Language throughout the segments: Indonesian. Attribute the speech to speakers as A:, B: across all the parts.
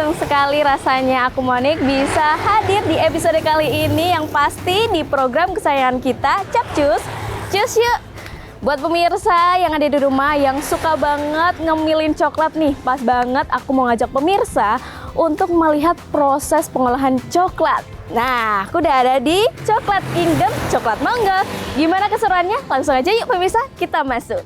A: senang sekali rasanya aku Monik bisa hadir di episode kali ini yang pasti di program kesayangan kita, Capcus. Cus yuk! Buat pemirsa yang ada di rumah yang suka banget ngemilin coklat nih, pas banget aku mau ngajak pemirsa untuk melihat proses pengolahan coklat. Nah, aku udah ada di Coklat Kingdom, Coklat Monggo. Gimana keseruannya? Langsung aja yuk pemirsa, kita masuk.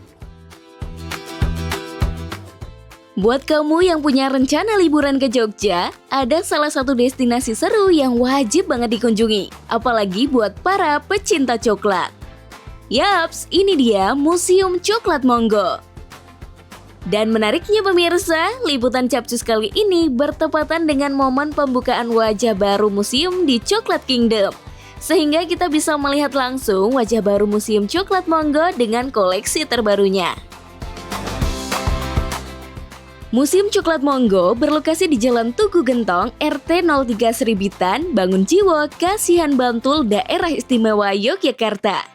A: Buat kamu yang punya rencana liburan ke Jogja, ada salah satu destinasi seru yang wajib banget dikunjungi. Apalagi buat para pecinta coklat. Yaps, ini dia Museum Coklat Monggo. Dan menariknya pemirsa, liputan Capcus kali ini bertepatan dengan momen pembukaan wajah baru museum di Coklat Kingdom. Sehingga kita bisa melihat langsung wajah baru Museum Coklat Monggo dengan koleksi terbarunya. Museum Coklat Monggo berlokasi di Jalan Tugu Gentong, RT 03 Seribitan, Bangunjiwo, Kasihan Bantul, Daerah Istimewa Yogyakarta.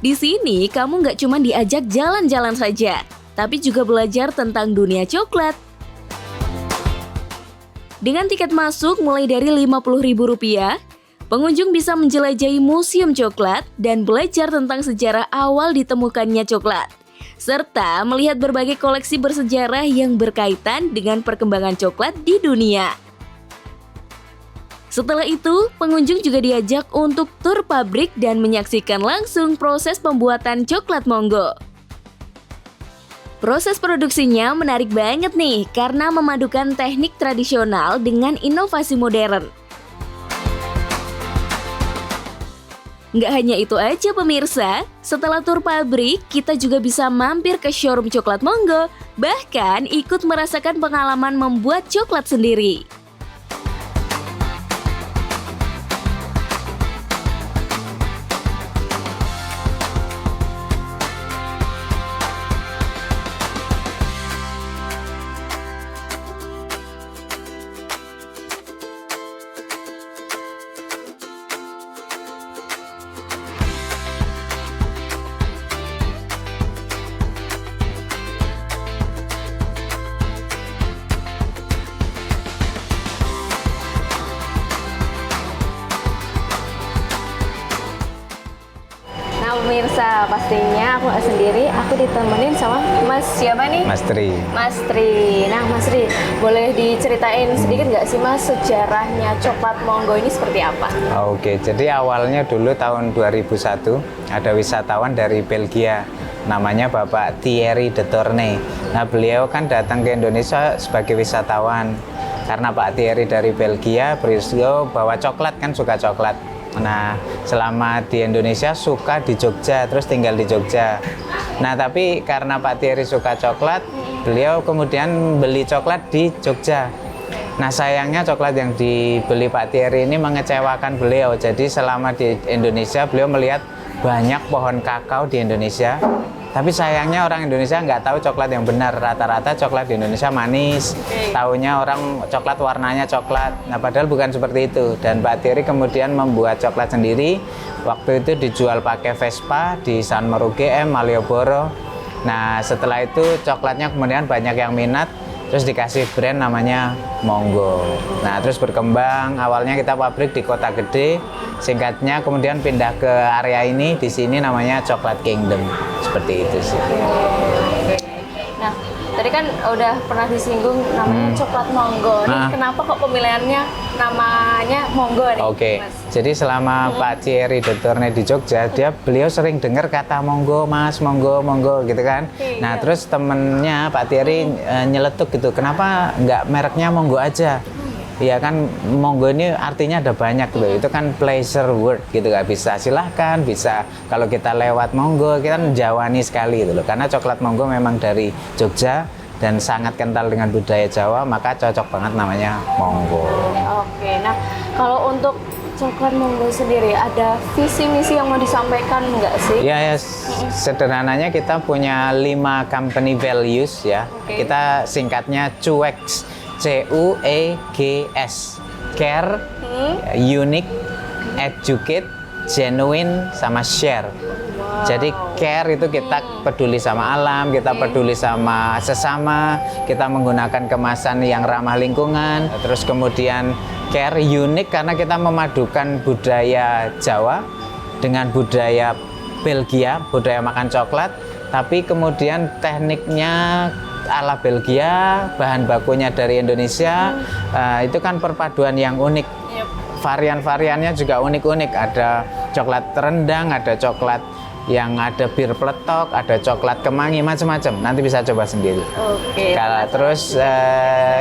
A: Di sini kamu nggak cuma diajak jalan-jalan saja, tapi juga belajar tentang dunia coklat. Dengan tiket masuk mulai dari Rp50.000, pengunjung bisa menjelajahi museum coklat dan belajar tentang sejarah awal ditemukannya coklat, serta melihat berbagai koleksi bersejarah yang berkaitan dengan perkembangan coklat di dunia. Setelah itu, pengunjung juga diajak untuk tur pabrik dan menyaksikan langsung proses pembuatan coklat Monggo. Proses produksinya menarik banget nih karena memadukan teknik tradisional dengan inovasi modern. Nggak hanya itu aja pemirsa, setelah tur pabrik, kita juga bisa mampir ke showroom Coklat Monggo, bahkan ikut merasakan pengalaman membuat coklat sendiri. Pemirsa, pastinya aku nggak sendiri, aku ditemenin sama Mas siapa nih?
B: Mas Tri.
A: Mas Tri. Nah Mas Tri, boleh diceritain sedikit nggak sih Mas sejarahnya Coklat Monggo ini seperti apa?
B: Oke, jadi awalnya dulu tahun 2001 ada wisatawan dari Belgia, namanya Bapak Thierry de Tournay. Nah beliau kan datang ke Indonesia sebagai wisatawan. Karena Pak Thierry dari Belgia, beliau bawa coklat, kan suka coklat. Nah, selama di Indonesia suka di Jogja, terus tinggal di Jogja. Nah, tapi karena Pak Thierry suka coklat, beliau kemudian beli coklat di Jogja. Nah, sayangnya coklat yang dibeli Pak Thierry ini mengecewakan beliau. Jadi selama di Indonesia, beliau melihat banyak pohon kakao di Indonesia. Tapi sayangnya orang Indonesia nggak tahu coklat yang benar. Rata-rata coklat di Indonesia manis. Taunya orang coklat warnanya coklat. Nah padahal bukan seperti itu. Dan Pak Thierry kemudian membuat coklat sendiri. Waktu itu dijual pakai Vespa di San Merugem, Malioboro. Nah setelah itu coklatnya kemudian banyak yang minat. Terus dikasih brand namanya Monggo. Nah terus berkembang, awalnya kita pabrik di Kota Gede, singkatnya kemudian pindah ke area ini, di sini namanya Coklat Kingdom. Seperti itu sih.
A: Nah tadi kan udah pernah disinggung namanya Coklat Monggo. Ini kenapa kok pemilihannya namanya Monggo nih?
B: Oke, jadi selama Pak Thierry de Tournay di Jogja, beliau sering dengar kata Monggo Mas, Monggo, Monggo gitu kan. Nah terus temennya Pak Thierry nyeletuk gitu, kenapa nggak mereknya Monggo aja? Ya kan Monggo ini artinya ada banyak loh, itu kan pleasure word gitu, nggak bisa silahkan, bisa kalau kita lewat Monggo, kita kan Jawani sekali gitu loh, karena coklat Monggo memang dari Jogja dan sangat kental dengan budaya Jawa, maka cocok banget namanya Monggo.
A: Oke, nah kalau untuk Coklat Monggo sendiri ada visi misi yang mau disampaikan nggak sih?
B: Ya, sederhananya kita punya 5 company values ya. Kita singkatnya CUEGS, CUEGS, care, unique, educate, genuine, sama share. Jadi care itu kita peduli sama alam, kita peduli sama sesama, kita menggunakan kemasan yang ramah lingkungan. Terus kemudian care unik karena kita memadukan budaya Jawa dengan budaya Belgia, budaya makan coklat, tapi kemudian tekniknya ala Belgia, bahan bakunya dari Indonesia. Itu kan perpaduan yang unik. Varian-variannya juga unik-unik. Ada coklat rendang, ada coklat yang ada bir peletok, ada coklat kemangi, macam-macam. Nanti bisa coba sendiri.
A: Oke.
B: Kalau terus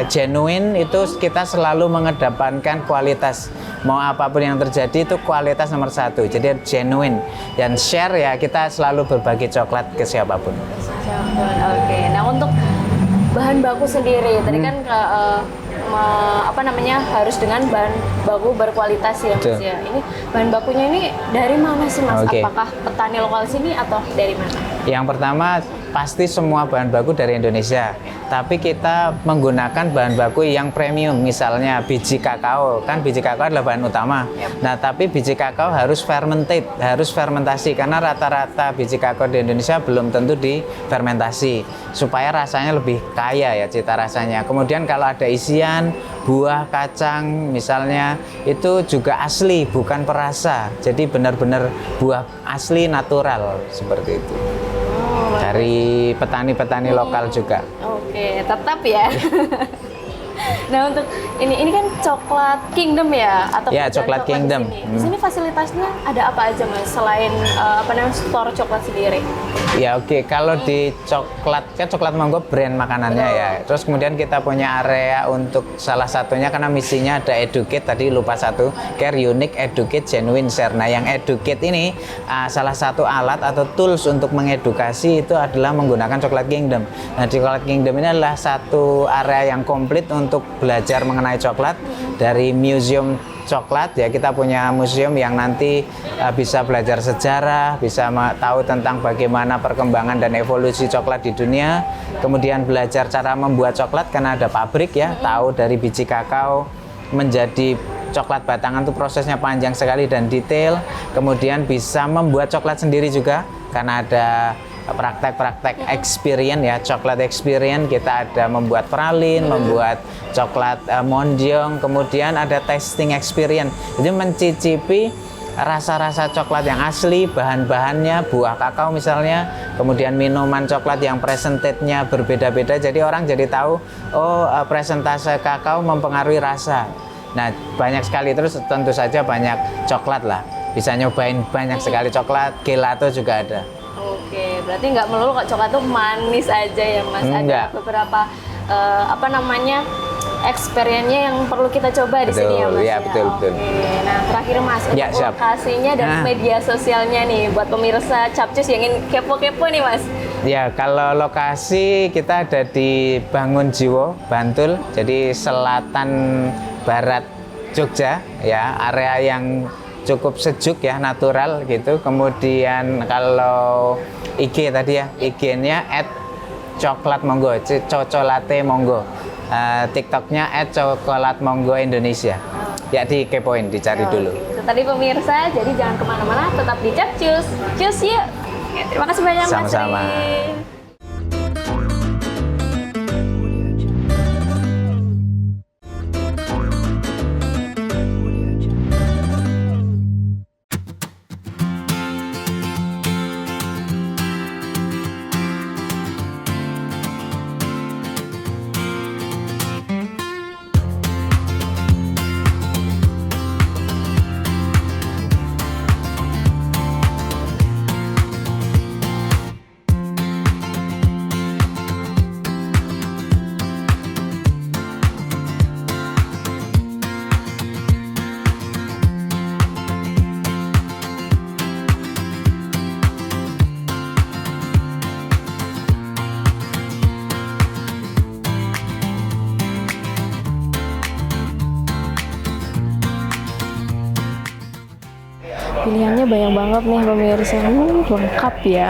B: genuine itu kita selalu mengedepankan kualitas. Mau apapun yang terjadi itu kualitas nomor satu. Jadi genuine. Dan share ya kita selalu berbagi coklat ke siapapun.
A: Oke. Nah untuk bahan baku sendiri, tadi kan harus dengan bahan baku berkualitas ya Mas ya. Ini bahan bakunya ini dari mana sih Mas?
B: Oke.
A: Apakah petani lokal sini atau dari mana?
B: Yang pertama pasti semua bahan baku dari Indonesia, tapi kita menggunakan bahan baku yang premium, misalnya biji kakao, kan biji kakao adalah bahan utama. Nah, tapi biji kakao harus fermented, harus fermentasi, karena rata-rata biji kakao di Indonesia belum tentu difermentasi, supaya rasanya lebih kaya ya cita rasanya. Kemudian kalau ada isian buah, kacang misalnya, itu juga asli, bukan perasa, jadi benar-benar buah asli natural seperti itu. Dari petani-petani lokal juga.
A: Oke, tetap ya. Nah untuk ini kan coklat Kingdom ya atau
B: ya coklat Kingdom.
A: Di sini fasilitasnya ada apa aja Mas selain store coklat sendiri?
B: Ya oke. Kalau di coklat kan coklat Monggo brand makanannya ya. Terus kemudian kita punya area untuk salah satunya karena misinya ada educate, tadi lupa satu, care, unique, educate, genuine, share. Nah yang educate ini salah satu alat atau tools untuk mengedukasi itu adalah menggunakan coklat Kingdom. Nah di coklat Kingdom ini adalah satu area yang komplit untuk belajar mengenai coklat dari museum coklat ya. Kita punya museum yang nanti bisa belajar sejarah, bisa tahu tentang bagaimana perkembangan dan evolusi coklat di dunia, kemudian belajar cara membuat coklat karena ada pabrik ya, tahu dari biji kakao menjadi coklat batangan itu prosesnya panjang sekali dan detail, kemudian bisa membuat coklat sendiri juga karena ada praktek-praktek experience ya, coklat experience. Kita ada membuat pralin, membuat coklat mondiong, kemudian ada tasting experience, jadi mencicipi rasa-rasa coklat yang asli, bahan-bahannya buah kakao misalnya, kemudian minuman coklat yang presentednya berbeda-beda, jadi orang jadi tahu presentase kakao mempengaruhi rasa. Nah banyak sekali, terus tentu saja banyak coklat lah, bisa nyobain banyak sekali coklat, gelato juga ada.
A: Oke, berarti nggak melulu kok coklat tuh manis aja ya Mas.
B: Enggak.
A: Ada beberapa experience-nya yang perlu kita coba di sini ya Mas.
B: Ya, betul.
A: Nah terakhir Mas,
B: Ya,
A: untuk lokasinya dan media sosialnya nih buat pemirsa Capcus yang ingin kepo-kepo nih Mas.
B: Ya, kalau lokasi kita ada di Bangunjiwo, Bantul, jadi selatan barat Jogja ya, area yang cukup sejuk ya, natural gitu. Kemudian kalau IG tadi ya, IG-nya @coklatmonggo, cocolate monggo. TikToknya @coklatmonggo Indonesia. Ya dikepoin, dicari dulu.
A: Itu tadi pemirsa, jadi jangan kemana-mana, tetap di Capcus. Cus yuk. Terima kasih banyak Mas.
B: Sama-sama.
A: Pilihannya banyak banget nih pemirsa, lengkap ya.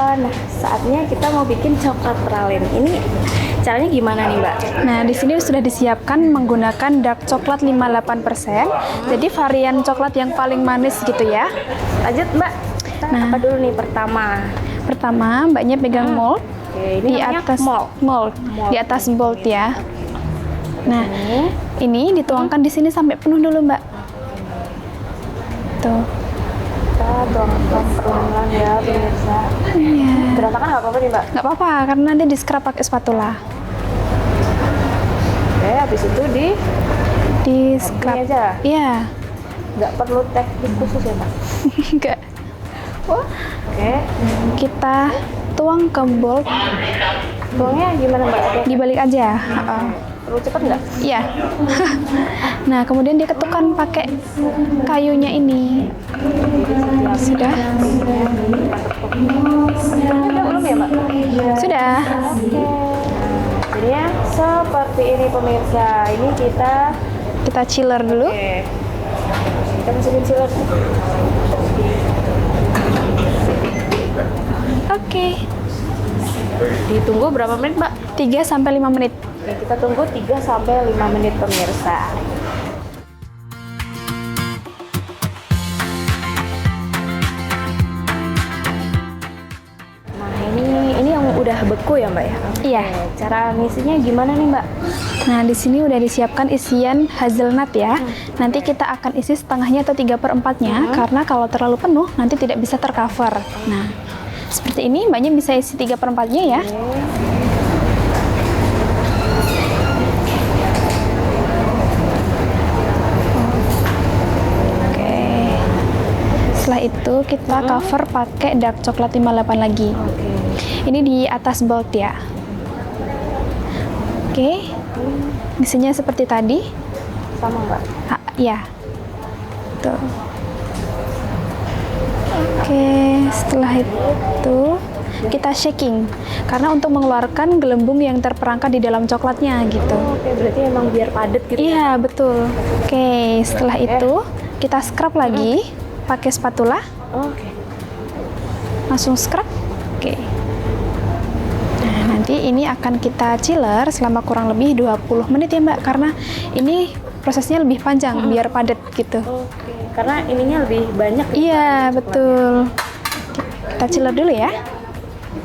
A: Nah, saatnya kita mau bikin coklat pralin. Ini caranya gimana nih, Mbak?
C: Nah, di sini sudah disiapkan menggunakan dark coklat 58%. Jadi varian coklat yang paling manis gitu ya.
A: Lanjut, Mbak. Kita apa dulu nih pertama?
C: Pertama, Mbaknya pegang mold.
A: Oke, ini
C: di
A: namanya
C: atas
A: mold.
C: di atas mold ya. Nah, ini dituangkan di sini sampai penuh dulu, Mbak. Tuh.
A: Kita tuangkan perlahan-lahan ya, pemirsa.
C: Iya.
A: Berantakan nggak apa-apa nih, Mbak?
C: Nggak apa-apa, karena nanti di scrub pakai spatula.
A: Oke, habis itu
C: Di scrub.
A: Ini aja?
C: Iya.
A: nggak perlu teknik khusus ya, Mbak?
C: Nggak.
A: Oke.
C: Kita tuang ke bowl.
A: Tuangnya gimana, Mbak? Oke.
C: Dibalik aja. Heeh.
A: Perlu cepet nggak?
C: Iya. Nah, kemudian diketukkan pakai kayunya ini. Sudah?
A: Udah belum ya, Mbak?
C: Sudah.
A: Oke. Jadinya seperti ini, pemirsa. Ini
C: Kita chiller dulu.
A: Oke. Kita masukin chiller.
C: Oke.
A: Ditunggu berapa menit, Mbak?
C: 3 sampai 5 menit.
A: Oke, kita tunggu 3 sampai 5 menit, pemirsa. Nah, ini yang udah beku ya, Mbak ya?
C: Iya.
A: Oke, cara ngisinya gimana nih, Mbak?
C: Nah, di sini udah disiapkan isian hazelnut ya. Nanti kita akan isi setengahnya atau 3/4-nya, karena kalau terlalu penuh nanti tidak bisa tercover. Nah, seperti ini Mbaknya bisa isi 3/4-nya ya. Oke. Setelah itu kita cover pakai dark coklat 58 lagi.
A: Oke.
C: Ini di atas bolt ya. Oke. Isinya seperti tadi.
A: Sama, Mbak.
C: Ya. Tuh. Oke, setelah itu kita shaking karena untuk mengeluarkan gelembung yang terperangkap di dalam coklatnya gitu.
A: Oke, berarti emang biar padat gitu.
C: Iya, betul. Oke, setelah itu kita scrub lagi pakai spatula.
A: Oke.
C: Langsung scrub. Oke. Nah, nanti ini akan kita chiller selama kurang lebih 20 menit ya, Mbak, karena ini prosesnya lebih panjang biar padat gitu.
A: Oke. Karena ininya lebih banyak.
C: Iya, betul. Kita chiller dulu ya.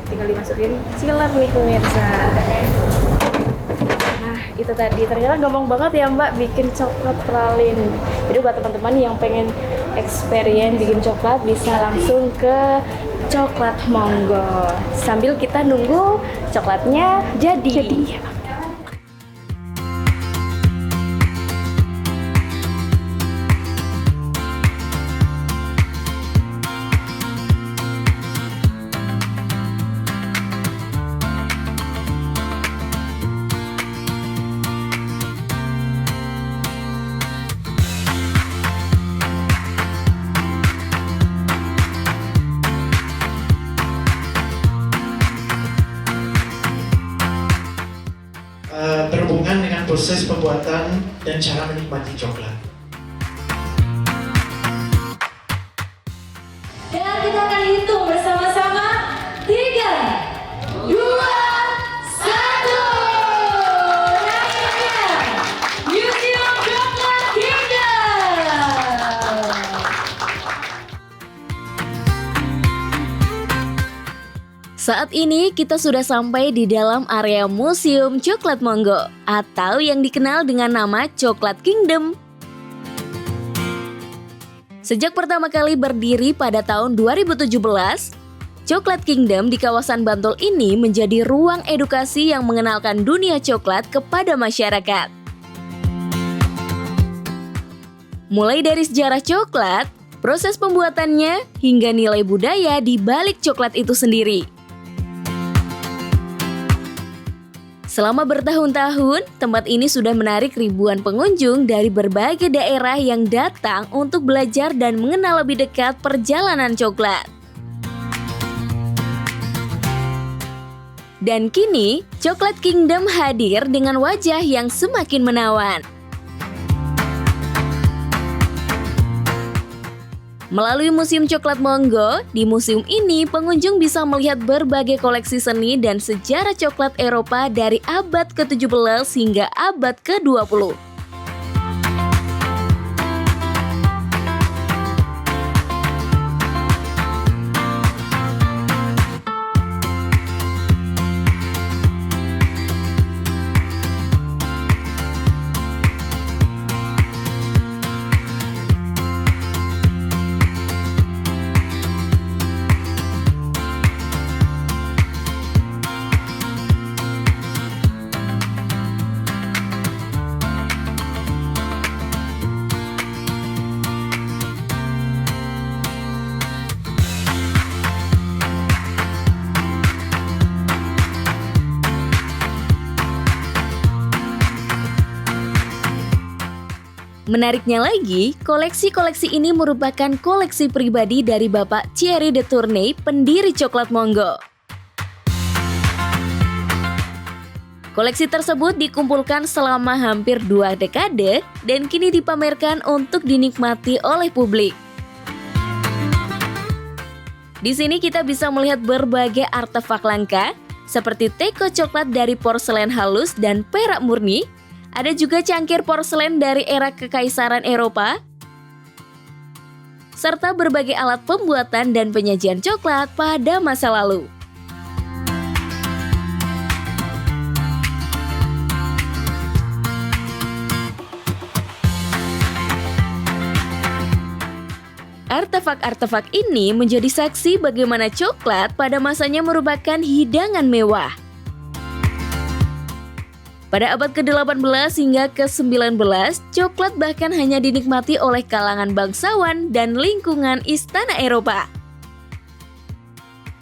A: Tinggal dimasukin chiller nih, pemirsa. Nah, itu tadi ternyata gampang banget ya, Mbak, bikin coklat pralin. Jadi buat teman-teman yang pengen experience bikin coklat bisa langsung ke Coklat Monggo. Sambil kita nunggu coklatnya jadi.
D: Berhubungan dengan proses pembuatan dan cara menikmati coklat.
E: Dan kita akan hitung bersama-sama 3, 2, 1. Nah, ini dia Museum Coklat Kingdom.
A: Saat ini kita sudah sampai di dalam area Museum Coklat Monggo atau yang dikenal dengan nama Coklat Kingdom. Sejak pertama kali berdiri pada tahun 2017, Coklat Kingdom di kawasan Bantul ini menjadi ruang edukasi yang mengenalkan dunia coklat kepada masyarakat. Mulai dari sejarah coklat, proses pembuatannya, hingga nilai budaya di balik coklat itu sendiri. Selama bertahun-tahun, tempat ini sudah menarik ribuan pengunjung dari berbagai daerah yang datang untuk belajar dan mengenal lebih dekat perjalanan coklat. Dan kini, Coklat Kingdom hadir dengan wajah yang semakin menawan. Melalui Museum Coklat Monggo, di museum ini pengunjung bisa melihat berbagai koleksi seni dan sejarah coklat Eropa dari abad ke-17 hingga abad ke-20. Menariknya lagi, koleksi-koleksi ini merupakan koleksi pribadi dari Bapak Thierry de Tournay, pendiri Coklat Monggo. Koleksi tersebut dikumpulkan selama hampir 2 dekade dan kini dipamerkan untuk dinikmati oleh publik. Di sini kita bisa melihat berbagai artefak langka seperti teko coklat dari porselen halus dan perak murni. Ada juga cangkir porselen dari era Kekaisaran Eropa, serta berbagai alat pembuatan dan penyajian coklat pada masa lalu. Artefak-artefak ini menjadi saksi bagaimana coklat pada masanya merupakan hidangan mewah. Pada abad ke-18 hingga ke-19, coklat bahkan hanya dinikmati oleh kalangan bangsawan dan lingkungan istana Eropa.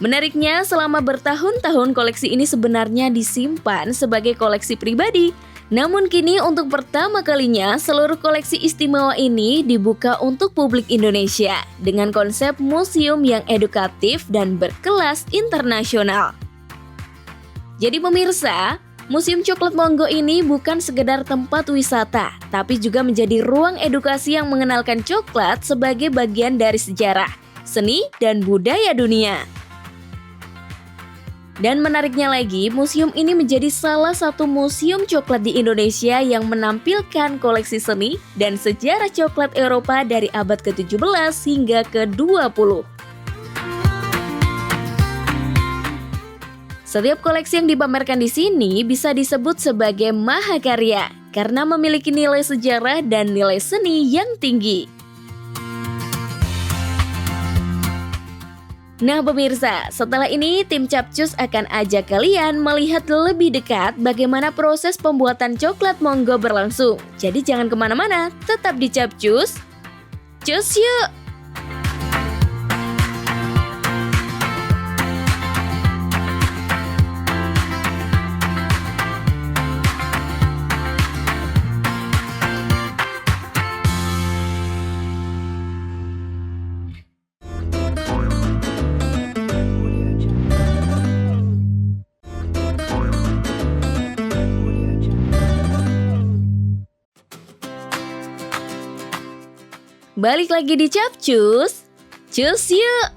A: Menariknya, selama bertahun-tahun koleksi ini sebenarnya disimpan sebagai koleksi pribadi. Namun kini untuk pertama kalinya, seluruh koleksi istimewa ini dibuka untuk publik Indonesia dengan konsep museum yang edukatif dan berkelas internasional. Jadi pemirsa, Museum Coklat Monggo ini bukan sekedar tempat wisata, tapi juga menjadi ruang edukasi yang mengenalkan coklat sebagai bagian dari sejarah, seni, dan budaya dunia. Dan menariknya lagi, museum ini menjadi salah satu museum coklat di Indonesia yang menampilkan koleksi seni dan sejarah coklat Eropa dari abad ke-17 hingga ke-20. Setiap koleksi yang dipamerkan di sini bisa disebut sebagai mahakarya karena memiliki nilai sejarah dan nilai seni yang tinggi. Nah pemirsa, setelah ini tim Capcus akan ajak kalian melihat lebih dekat bagaimana proses pembuatan coklat Monggo berlangsung. Jadi jangan kemana-mana, tetap di Capcus. Cus yuk! Balik lagi di Capcus, cus yuk!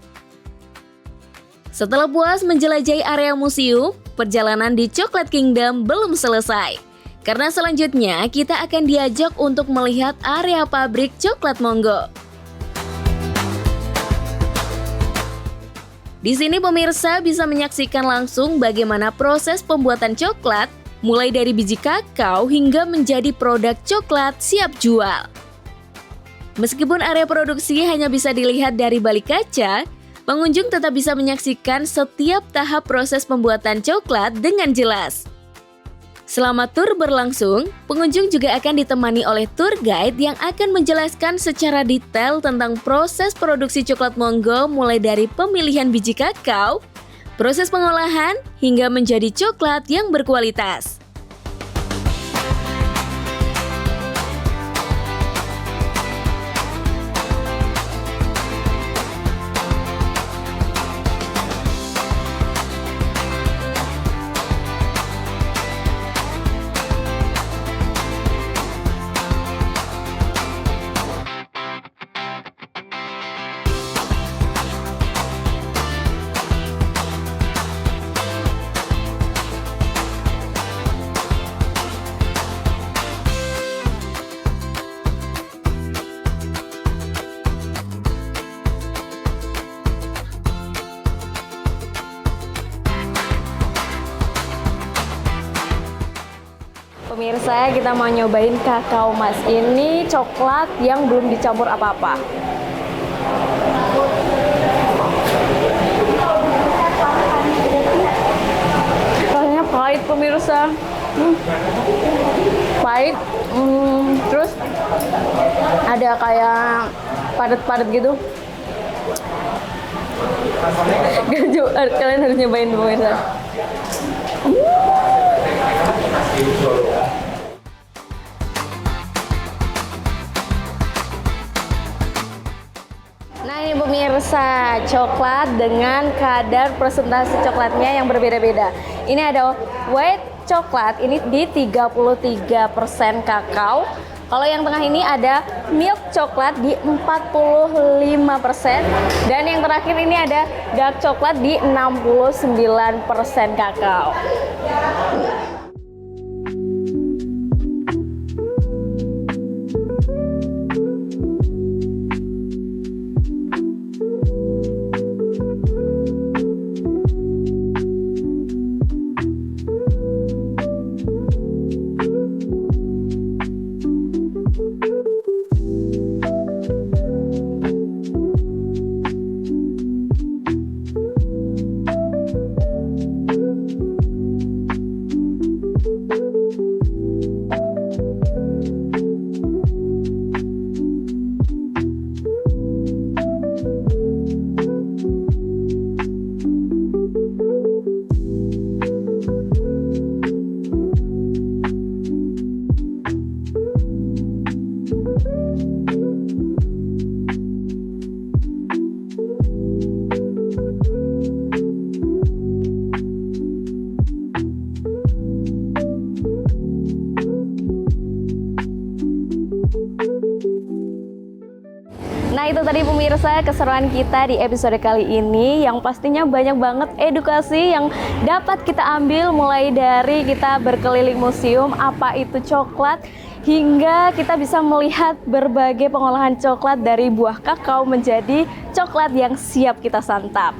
A: Setelah puas menjelajahi area museum, perjalanan di Coklat Kingdom belum selesai. Karena selanjutnya kita akan diajak untuk melihat area pabrik Coklat Monggo. Di sini pemirsa bisa menyaksikan langsung bagaimana proses pembuatan coklat, mulai dari biji kakao hingga menjadi produk coklat siap jual. Meskipun area produksi hanya bisa dilihat dari balik kaca, pengunjung tetap bisa menyaksikan setiap tahap proses pembuatan coklat dengan jelas. Selama tur berlangsung, pengunjung juga akan ditemani oleh tour guide yang akan menjelaskan secara detail tentang proses produksi coklat Monggo mulai dari pemilihan biji kakao, proses pengolahan, hingga menjadi coklat yang berkualitas.
F: Pemirsa, kita mau nyobain kakao mas. Ini coklat yang belum dicampur apa-apa. Rasanya pahit pemirsa. Pahit. Terus ada kayak padat-padat gitu. Kalian harus nyobain pemirsa. Nah ini pemirsa, coklat dengan kadar presentasi coklatnya yang berbeda-beda. Ini ada white coklat, ini di 33% kakao. Kalau yang tengah ini ada milk coklat di 45%. Dan yang terakhir ini ada dark coklat di 69% kakao. Nah itu tadi pemirsa keseruan kita di episode kali ini, yang pastinya banyak banget edukasi yang dapat kita ambil, mulai dari kita berkeliling museum apa itu coklat, hingga kita bisa melihat berbagai pengolahan coklat dari buah kakao menjadi coklat yang siap kita santap.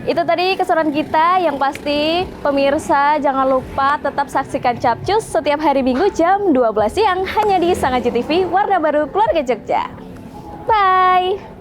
F: Itu tadi keseruan kita, yang pasti pemirsa jangan lupa tetap saksikan Capcus setiap hari Minggu jam 12 siang hanya di Sang Aji TV, warna baru keluarga Jogja. Bye!